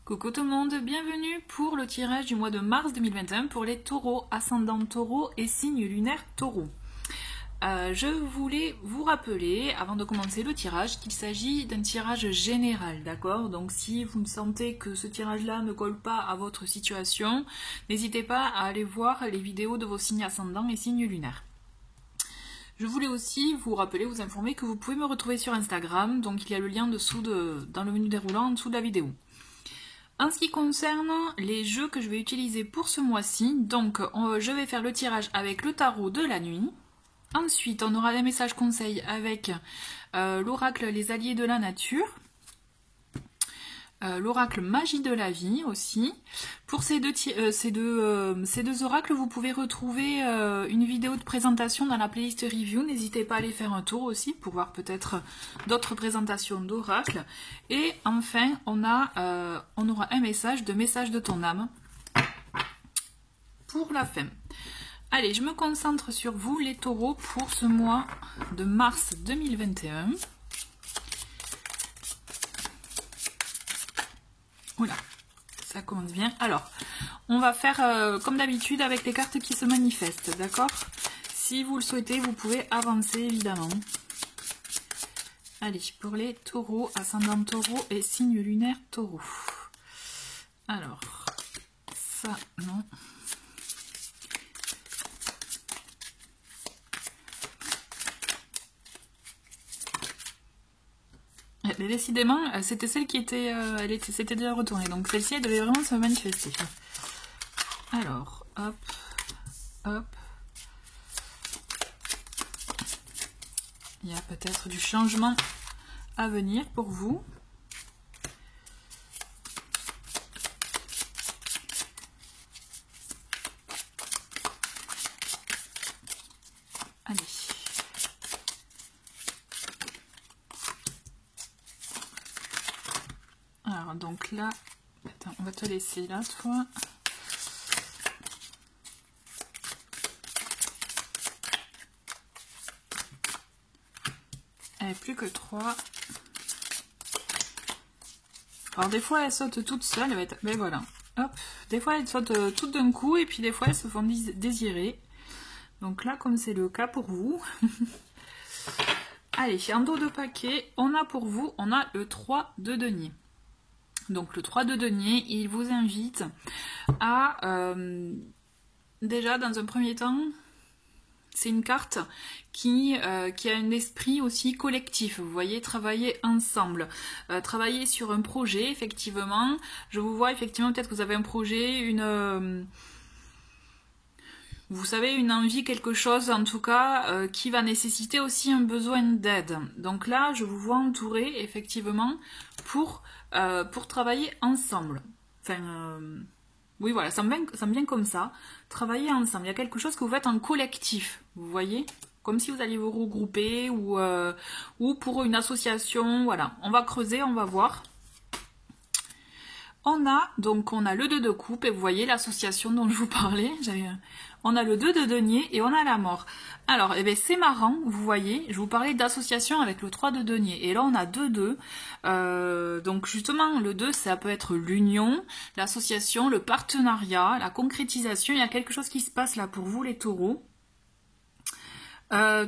Coucou tout le monde, bienvenue pour le tirage du mois de mars 2021 pour les taureaux, ascendant taureau et signe lunaire taureau. Je voulais vous rappeler, avant de commencer le tirage, qu'il s'agit d'un tirage général, d'accord? Donc si vous me sentez que ce tirage-là ne colle pas à votre situation, n'hésitez pas à aller voir les vidéos de vos signes ascendants et signes lunaires. Je voulais aussi vous rappeler, vous informer que vous pouvez me retrouver sur Instagram, donc il y a le lien dessous dans le menu déroulant en dessous de la vidéo. En ce qui concerne les jeux que je vais utiliser pour ce mois-ci, donc je vais faire le tirage avec le tarot de la nuit. Ensuite, on aura des messages conseils avec l'oracle Les Alliés de la Nature. L'oracle Magie de la Vie aussi. Pour ces deux oracles, vous pouvez retrouver une vidéo de présentation dans la playlist review. N'hésitez pas à aller faire un tour aussi pour voir peut-être d'autres présentations d'oracles. Et enfin, on aura un message de ton âme pour la fin. Allez, je me concentre sur vous les taureaux pour ce mois de mars 2021. Oula, ça commence bien. Alors, on va faire comme d'habitude avec les cartes qui se manifestent, d'accord? Si vous le souhaitez, vous pouvez avancer évidemment. Allez, pour les taureaux, ascendant taureau et signe lunaire taureau. Alors, ça, non. Mais décidément, c'était celle qui était, c'était déjà retournée. Donc celle-ci, elle devait vraiment se manifester. Alors, hop, hop. Il y a peut-être du changement à venir pour vous. Allez. Alors, donc là, attends, on va te laisser là, toi. Elle n'est plus que 3. Alors, des fois, elles sautent toutes seules. Mais voilà. Hop. Des fois, elles sautent toutes d'un coup. Et puis, des fois, elles se font désirer. Donc là, comme c'est le cas pour vous. Allez, en dos de paquet, on a pour vous, on a le 3 de denier. Donc le 3 de denier, il vous invite à, déjà dans un premier temps, c'est une carte qui a un esprit aussi collectif, vous voyez, travailler ensemble, travailler sur un projet, effectivement. Je vous vois, effectivement, peut-être que vous avez un projet, vous savez, une envie, quelque chose en tout cas, qui va nécessiter aussi un besoin d'aide. Donc là, je vous vois entouré, effectivement, pour travailler ensemble. Enfin, oui, voilà, ça me vient comme ça. Travailler ensemble. Il y a quelque chose que vous faites en collectif, vous voyez? Comme si vous alliez vous regrouper ou pour une association. Voilà, on va creuser, on va voir. On a le 2 de coupe et vous voyez l'association dont je vous parlais. On a le 2 de denier et on a la mort. Alors, eh bien, c'est marrant, vous voyez, je vous parlais d'association avec le 3 de denier. Et là, on a 2-2. Donc, justement, le 2, ça peut être l'union, l'association, le partenariat, la concrétisation. Il y a quelque chose qui se passe là pour vous, les taureaux.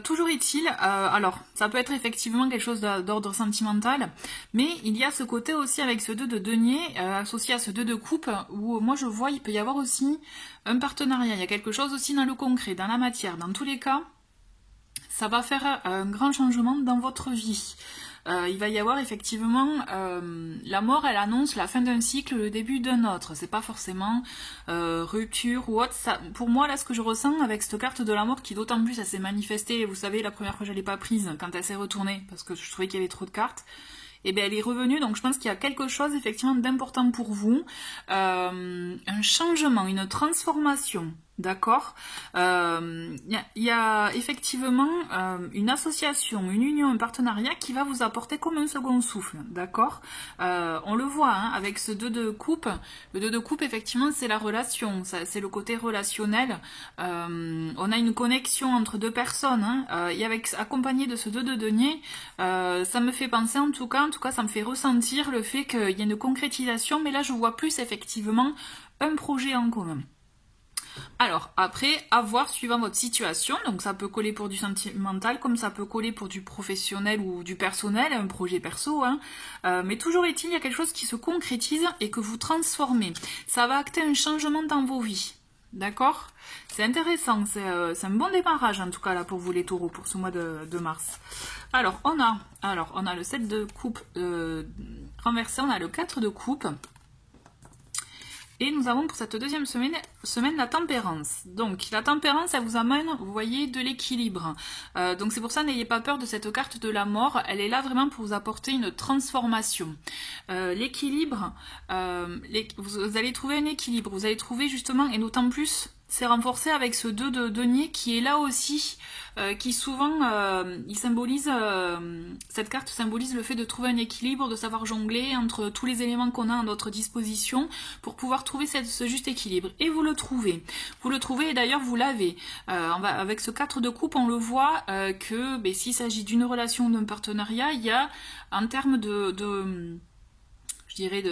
Toujours est-il, alors ça peut être effectivement quelque chose d'ordre sentimental, mais il y a ce côté aussi avec ce 2 de denier associé à ce 2 de coupe où moi je vois il peut y avoir aussi un partenariat, il y a quelque chose aussi dans le concret, dans la matière, dans tous les cas, ça va faire un grand changement dans votre vie. Il va y avoir effectivement la mort, elle annonce la fin d'un cycle, le début d'un autre. C'est pas forcément rupture ou autre. Ça, pour moi, là, ce que je ressens avec cette carte de la mort, qui d'autant plus, elle s'est manifestée, vous savez, la première fois je l'ai pas prise, quand elle s'est retournée, parce que je trouvais qu'il y avait trop de cartes, et bien elle est revenue, donc je pense qu'il y a quelque chose effectivement d'important pour vous. Un changement, une transformation. D'accord. Y a effectivement une association, une union, un partenariat qui va vous apporter comme un second souffle. D'accord. On le voit hein, avec ce 2 de coupe. Le 2 de coupe, effectivement, c'est la relation. C'est le côté relationnel. On a une connexion entre deux personnes. Hein, et avec accompagné de ce 2 de denier, ça me fait penser en tout cas, ça me fait ressentir le fait qu'il y a une concrétisation. Mais là, je vois plus effectivement un projet en commun. Alors, après, à voir suivant votre situation, donc ça peut coller pour du sentimental, comme ça peut coller pour du professionnel ou du personnel, un projet perso, hein. Mais toujours est-il, il y a quelque chose qui se concrétise et que vous transformez. Ça va acter un changement dans vos vies, d'accord? C'est intéressant, c'est un bon démarrage en tout cas là pour vous les taureaux, pour ce mois de mars. Alors, on a le 7 de coupe renversé, on a le 4 de coupe. Et nous avons pour cette deuxième semaine la tempérance. Donc la tempérance, elle vous amène, vous voyez, de l'équilibre. Donc c'est pour ça, n'ayez pas peur de cette carte de la mort. Elle est là vraiment pour vous apporter une transformation. L'équilibre, vous allez trouver un équilibre. Vous allez trouver justement, et d'autant plus, c'est renforcé avec ce 2 de denier qui est là aussi, qui souvent, il symbolise, cette carte symbolise le fait de trouver un équilibre, de savoir jongler entre tous les éléments qu'on a à notre disposition pour pouvoir trouver ce juste équilibre. Et vous le trouvez. Vous le trouvez et d'ailleurs vous l'avez. Avec ce 4 de coupe, on le voit que s'il s'agit d'une relation, d'un partenariat, il y a en termes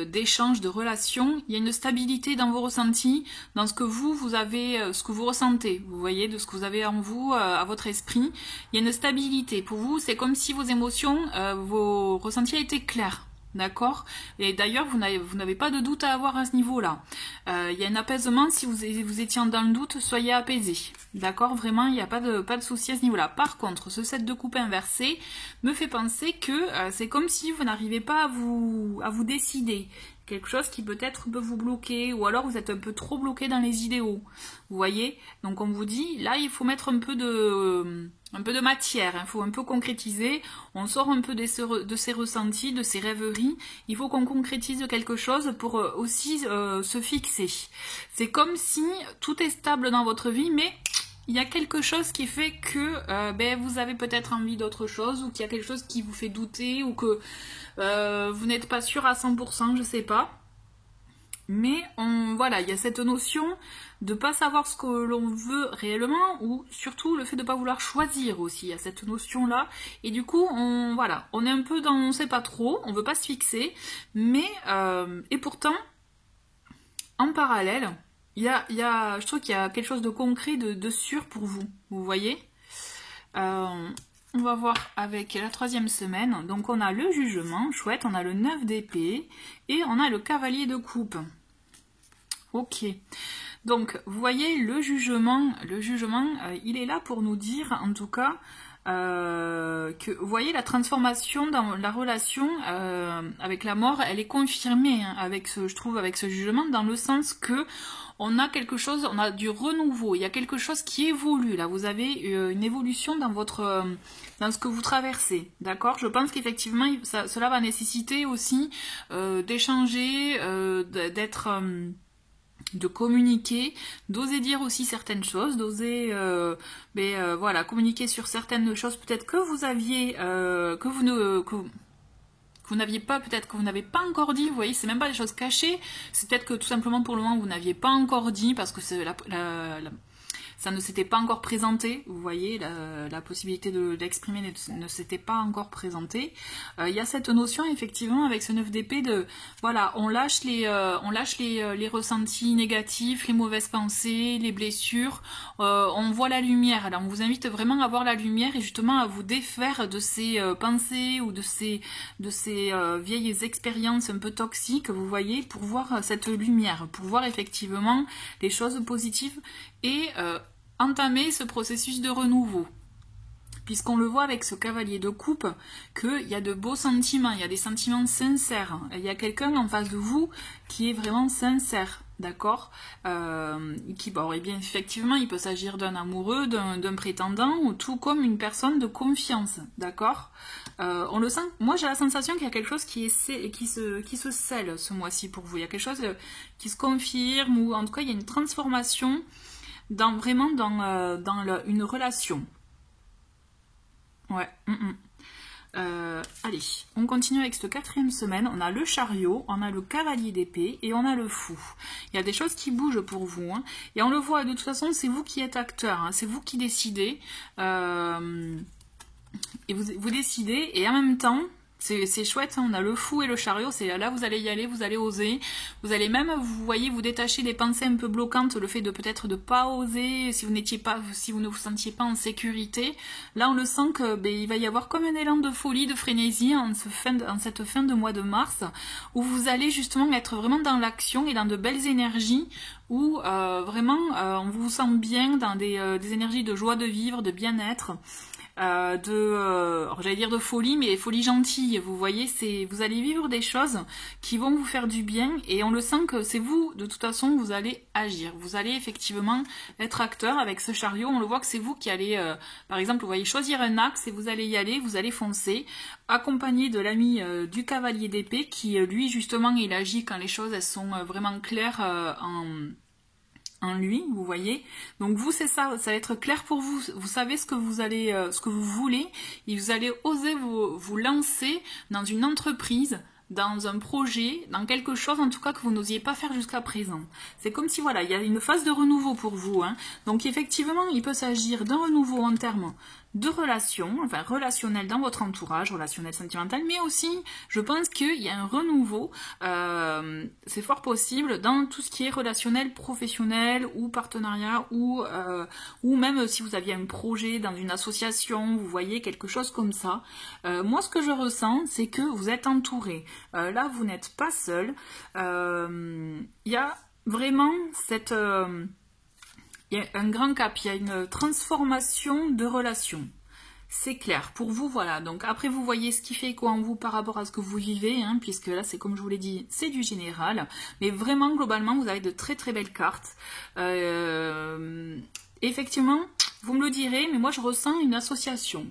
d'échange, de relation, il y a une stabilité dans vos ressentis, dans ce que vous avez, ce que vous ressentez, vous voyez, de ce que vous avez en vous, à votre esprit, il y a une stabilité. Pour vous, c'est comme si vos émotions, vos ressentis étaient clairs. D'accord. Et d'ailleurs, vous n'avez pas de doute à avoir à ce niveau-là. Il y a un apaisement. Si vous étiez dans le doute, soyez apaisé. D'accord. Vraiment, il n'y a pas de souci à ce niveau-là. Par contre, ce 7 de coupe inversé me fait penser que c'est comme si vous n'arrivez pas à vous décider. Quelque chose qui peut-être peut vous bloquer, ou alors vous êtes un peu trop bloqué dans les idéaux. Vous voyez. Donc on vous dit, là, il faut mettre un peu de matière, il faut un peu concrétiser, on sort un peu de ces ressentis, de ces rêveries, il faut qu'on concrétise quelque chose pour aussi se fixer. C'est comme si tout est stable dans votre vie, mais il y a quelque chose qui fait que vous avez peut-être envie d'autre chose, ou qu'il y a quelque chose qui vous fait douter, ou que vous n'êtes pas sûr à 100%, je sais pas. Mais voilà, il y a cette notion de pas savoir ce que l'on veut réellement, ou surtout le fait de pas vouloir choisir aussi, il y a cette notion là, et du coup on est un peu dans on sait pas trop, on veut pas se fixer, mais et pourtant en parallèle je trouve qu'il y a quelque chose de concret, de sûr pour vous, vous voyez. On va voir avec la troisième semaine. Donc on a le jugement, chouette, on a le 9 d'épée et on a le cavalier de coupe. Ok. Donc vous voyez le jugement, il est là pour nous dire en tout cas que vous voyez la transformation dans la relation avec la mort, elle est confirmée hein, avec ce jugement, dans le sens que on a quelque chose, on a du renouveau, il y a quelque chose qui évolue là, vous avez une évolution dans dans ce que vous traversez, d'accord. Je pense qu'effectivement cela va nécessiter aussi d'échanger, de communiquer, d'oser dire aussi certaines choses, d'oser communiquer sur certaines choses peut-être que vous aviez que vous n'aviez pas, peut-être que vous n'avez pas encore dit, vous voyez, c'est même pas des choses cachées, c'est peut-être que tout simplement pour le moment vous n'aviez pas encore dit parce que ça ne s'était pas encore présenté, vous voyez, la possibilité d'exprimer ne s'était pas encore présentée. Il y a cette notion effectivement avec ce 9 d'épée de, voilà, on lâche les ressentis négatifs, les mauvaises pensées, les blessures, on voit la lumière. Alors on vous invite vraiment à voir la lumière et justement à vous défaire de ces pensées ou de ces vieilles expériences un peu toxiques, vous voyez, pour voir cette lumière, pour voir effectivement les choses positives et entamer ce processus de renouveau. Puisqu'on le voit avec ce cavalier de coupe, qu'il y a de beaux sentiments, il y a des sentiments sincères. Il y a quelqu'un en face de vous qui est vraiment sincère, d'accord, et bien effectivement, il peut s'agir d'un amoureux, d'un prétendant, ou tout comme une personne de confiance, d'accord. On le sent, moi j'ai la sensation qu'il y a quelque chose qui se scelle ce mois-ci pour vous. Il y a quelque chose qui se confirme, ou en tout cas il y a une transformation vraiment dans une relation. Ouais. Allez, on continue avec cette 4e semaine. On a le chariot, on a le cavalier d'épée et on a le fou. Il y a des choses qui bougent pour vous. Hein. Et on le voit, de toute façon, c'est vous qui êtes acteur. Hein. C'est vous qui décidez. Et vous décidez. Et en même temps, c'est chouette. Hein. On a le fou et le chariot. C'est là, vous allez y aller, vous allez oser. Vous allez même, vous voyez, vous détacher des pensées un peu bloquantes. Le fait de peut-être de pas oser, si vous ne vous sentiez pas en sécurité. Là, on le sent que il va y avoir comme un élan de folie, de frénésie en cette fin de mois de mars, où vous allez justement être vraiment dans l'action et dans de belles énergies, où vraiment on vous sent bien dans des énergies de joie de vivre, de bien-être. J'allais dire de folie, mais folie gentille, vous voyez, vous allez vivre des choses qui vont vous faire du bien, et on le sent que c'est vous, de toute façon, vous allez agir, vous allez effectivement être acteur avec ce chariot, on le voit que c'est vous qui allez, par exemple, vous voyez, choisir un axe et vous allez y aller, vous allez foncer, accompagné de l'ami du cavalier d'épée, qui lui, justement, il agit quand les choses, elles sont vraiment claires en lui, vous voyez. Donc vous, c'est ça va être clair pour vous. Vous savez ce que vous voulez, et vous allez oser vous lancer dans une entreprise, dans un projet, dans quelque chose en tout cas que vous n'osiez pas faire jusqu'à présent. C'est comme si, voilà, il y a une phase de renouveau pour vous. Hein. Donc effectivement, il peut s'agir d'un renouveau en termes de relations, enfin relationnel dans votre entourage, relationnel sentimental, mais aussi, je pense qu'il y a un renouveau, c'est fort possible, dans tout ce qui est relationnel, professionnel, ou partenariat, ou même si vous aviez un projet dans une association, vous voyez quelque chose comme ça. Moi, ce que je ressens, c'est que vous êtes entouré. Là, vous n'êtes pas seul. Il y a vraiment cette... il y a un grand cap, il y a une transformation de relation. C'est clair. Pour vous, voilà. Donc après, vous voyez ce qui fait écho en vous par rapport à ce que vous vivez, hein, puisque là, c'est comme je vous l'ai dit, c'est du général. Mais vraiment, globalement, vous avez de très très belles cartes. Effectivement, vous me le direz, mais moi, je ressens une association.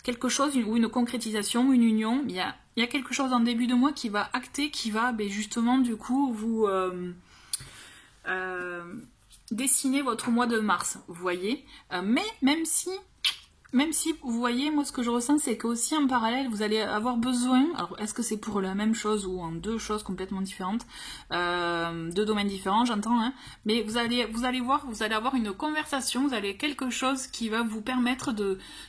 Quelque chose, ou une concrétisation, une union. Il y a quelque chose en début de mois qui va acter, qui va justement, du coup, vous... dessiner votre mois de mars, vous voyez. Mais même si, vous voyez, moi ce que je ressens, c'est qu'aussi en parallèle, vous allez avoir besoin, alors est-ce que c'est pour la même chose ou en deux choses complètement différentes, deux domaines différents, j'entends, hein, mais vous allez voir, vous allez avoir une conversation, vous allez quelque chose qui va vous permettre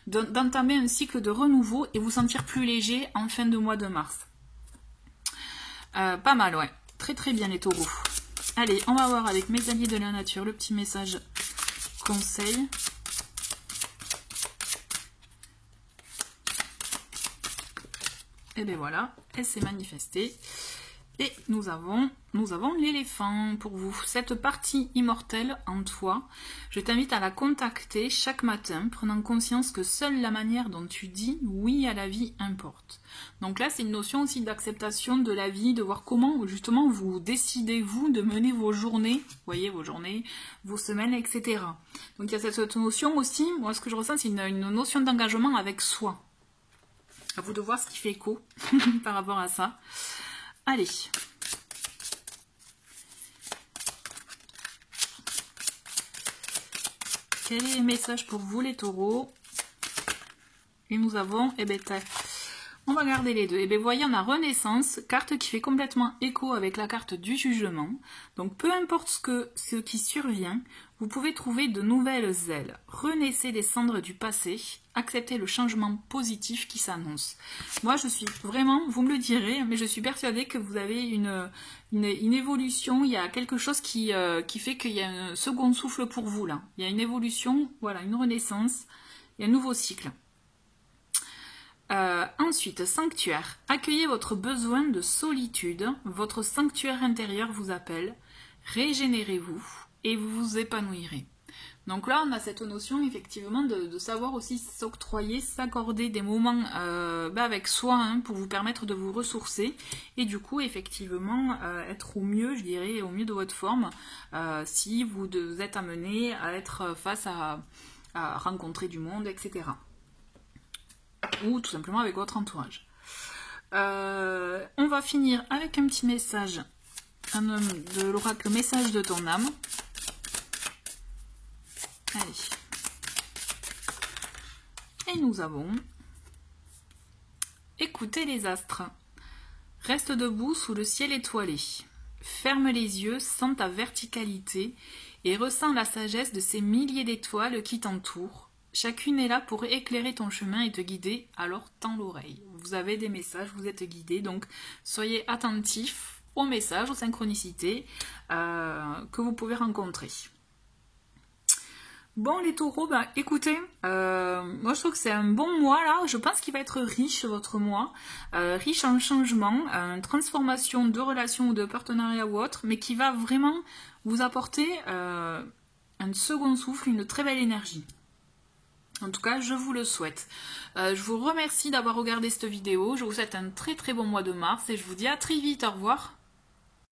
d'entamer un cycle de renouveau et vous sentir plus léger en fin de mois de mars. Pas mal, ouais. Très très bien les taureaux. Allez, on va voir avec mes alliés de la nature le petit message conseil. Et bien voilà, elle s'est manifestée. Et nous avons l'éléphant pour vous. Cette partie immortelle en toi, je t'invite à la contacter chaque matin, prenant conscience que seule la manière dont tu dis oui à la vie importe. Donc là, c'est une notion aussi d'acceptation de la vie, de voir comment justement vous décidez, vous, de mener vos journées, vous voyez, vos journées, vos semaines, etc. Donc il y a cette notion aussi, moi ce que je ressens, c'est une notion d'engagement avec soi. À vous de voir ce qui fait écho par rapport à ça. Allez. Quel est le message pour vous les taureaux? Et nous avons, on va garder les deux. Et bien, vous voyez, on a Renaissance, carte qui fait complètement écho avec la carte du jugement. Donc, peu importe ce qui survient, vous pouvez trouver de nouvelles ailes. Renaissez des cendres du passé, acceptez le changement positif qui s'annonce. Moi, je suis vraiment, vous me le direz, mais je suis persuadée que vous avez une évolution. Il y a quelque chose qui fait qu'il y a un second souffle pour vous, là. Il y a une évolution, voilà, une renaissance, il y a un nouveau cycle. Ensuite, sanctuaire. Accueillez votre besoin de solitude. Votre sanctuaire intérieur vous appelle. Régénérez-vous et vous vous épanouirez. Donc là, on a cette notion effectivement de savoir aussi s'octroyer, s'accorder des moments avec soi, hein, pour vous permettre de vous ressourcer et du coup effectivement être au mieux, je dirais, au mieux de votre forme si vous êtes amené à être face à rencontrer du monde, etc. Ou tout simplement avec votre entourage. On va finir avec un petit message de l'oracle, message de ton âme. Allez. Et nous avons... Écoutez les astres. Reste debout sous le ciel étoilé. Ferme les yeux, sens ta verticalité et ressens la sagesse de ces milliers d'étoiles qui t'entourent. Chacune est là pour éclairer ton chemin et te guider, alors tends l'oreille. Vous avez des messages, vous êtes guidés, donc soyez attentifs aux messages, aux synchronicités que vous pouvez rencontrer. Bon les taureaux, bah écoutez, moi je trouve que c'est un bon mois là, je pense qu'il va être riche votre mois, riche en changements, en transformation de relations ou de partenariats ou autre, mais qui va vraiment vous apporter un second souffle, une très belle énergie. En tout cas, je vous le souhaite. Je vous remercie d'avoir regardé cette vidéo, je vous souhaite un très très bon mois de mars et je vous dis à très vite, au revoir.